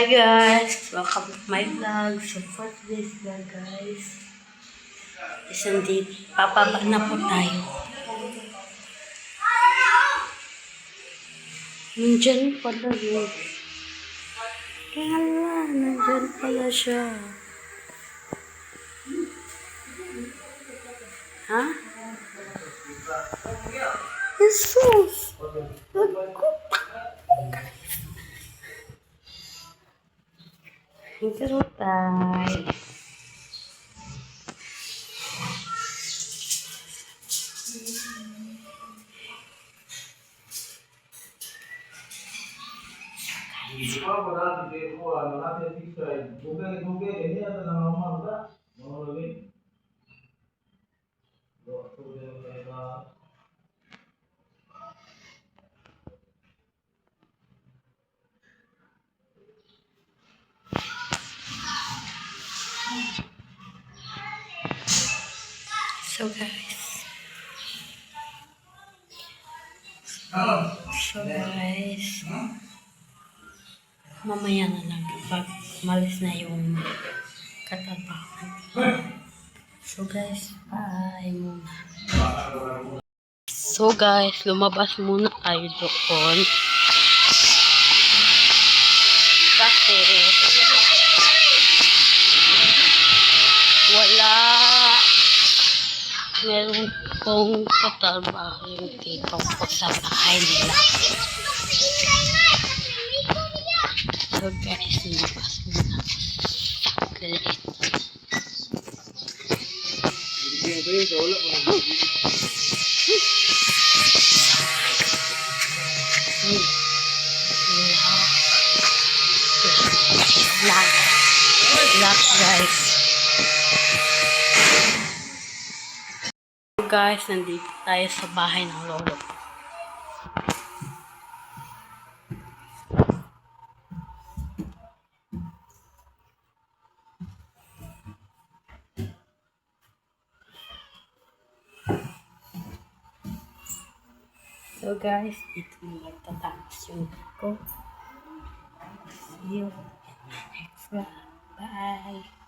Hi guys! Welcome to my vlog. So for today's vlog guys, isang date, papaba na po tayo. Nandyan pala yun. Kala, nandyan pala siya. Ha? Jesus! Intro tayo. So guys, mamaya na lang pag malis na yung katapakan. So guys, bye muna. So guys, lumabas muna tayo doon. Kasi meron kong katrabaho yung tito ko sa bahay nila. So guys, lumabas muna saglit. Black guys. So guys, nandito tayo sa bahay ng lolo ko. So guys, dito na magtatapos yung ko. See you in my next vlog. Bye!